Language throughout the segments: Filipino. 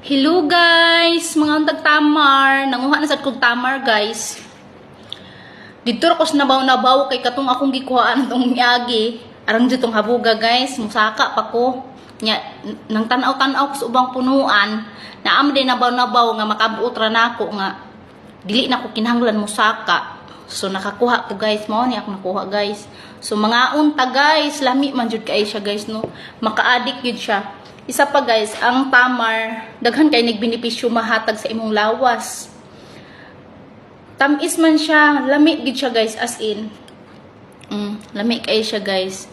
Hello guys, mga untag tamar. Nanguha na sad kog tamar guys. Dito ra ko nabaw kay katong akong gikuhaan tong miagi. Arang ditong habuga guys, musaka pa ko. Nya nang tanaw-tanaw ko sa ubang punuan, naam din nabaw nga makabuot ra nako nga dili na ko kinahanglan musaka. So nakakuha ko guys, mao ni ako nakuha guys. So mga unta guys, lami man jud kay siya guys no. Maka-addict jud siya. Isa pa guys, ang tamar, daghan kay nagbenepisyo mahatag sa imong lawas. Tamis man siya, lami gid siya guys as in. Lami kay siya guys.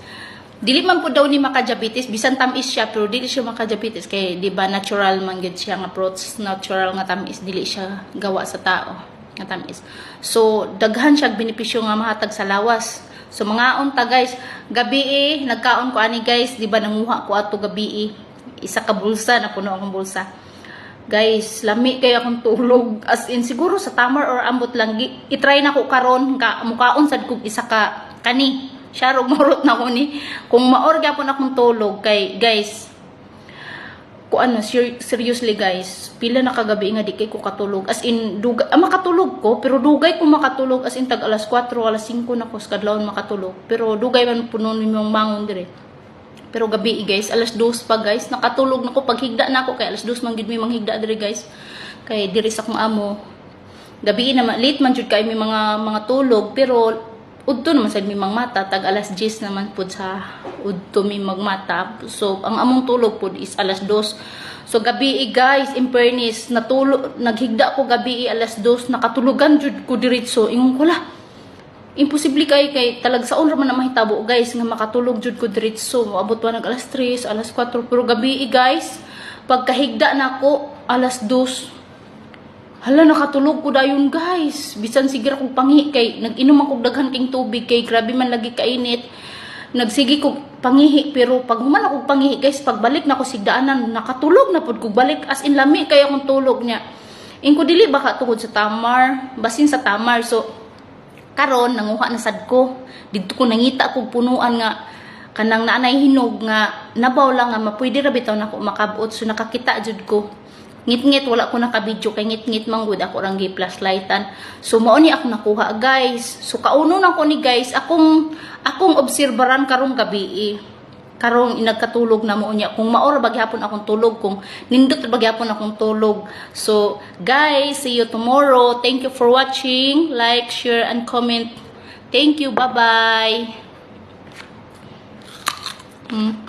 Dili man po daw ni maka-diabetes, bisan tamis siya pero dili siya maka-diabetes kay di ba natural man gid siya nga fruits, natural nga tamis, dili siya gawa sa tao nga tamis. So daghan siya benepisyo nga mahatag sa lawas. So mga unta guys, gabi nagkaon ko ani guys, di ba nanguha ko ato gabi isa ka bulsa, napuno akong bulsa. Guys, lami kay akong tulog. As in, siguro sa tamar or ambot lang. I-try na ko karon mukaon sad kog isa ka kani. Syarog marot na ko ni. Kung maor gyapon akong tulog kay guys. Ko ano, seriously guys, pila na kagabi nga di kay ko katulog. As in, makatulog ko, pero dugay ko makatulog. As in, tag alas 4, alas 5 na ko sa kadlawon makatulog. Pero dugay man puno nimong mangon dire. Pero gabi guys, alas 2 pa guys, nakatulog na ko paghigda na ako kay alas 2 man gid mi manghigda diri guys. Kay diri sa akong amo. Gabi na late man jud kay mi mga tulog, pero udto naman sad mi mangmata, tag alas 10 naman pud sa udto mi magmata. So ang among tulog pud is alas 2. So gabi guys, in fairness, naghigda ko gabi alas 2, nakatulogan jud ko diretso. Ingon ko la, imposible kay talagsaon ra man na mahitabo guys nga makatulog jud ko diretso. Moabot pa nag alas 3, alas 4, pero gabi guys, pagkahigda nako alas 2. Hala, nakatulog ko dayon guys. Bisan sige kog pangi kay nag-inom ako daghan king tubig kay grabe man lagi kainit. Nagsige ko pangihi, pero pag human ako pangihi guys, pagbalik na ko sigdaanan, nakatulog na pud kog balik, as in lami kay akong tulog niya. Ingko dili baka tungod sa tamar, basin sa tamar. So karon nanguha na sad ko, didto ko nangita kog punuan nga kanang naanay hinog nga nabaw lang nga mapwede ra bitaw nako makabuot. So nakakita jud ko, ngit-ngit, wala ko naka-video kay ngit-ngit man gud ako rang gi-flashlightan. So mao ni ako nakuha guys. So kauno na ko ni guys, akong obserbaran karong gabi karong nagkatulog na mo niya, kung maor bagyapon akong tulog, kung nindot bagyapon akong tulog. So guys, see you tomorrow. Thank you for watching. Like, share and comment. Thank you. Bye bye.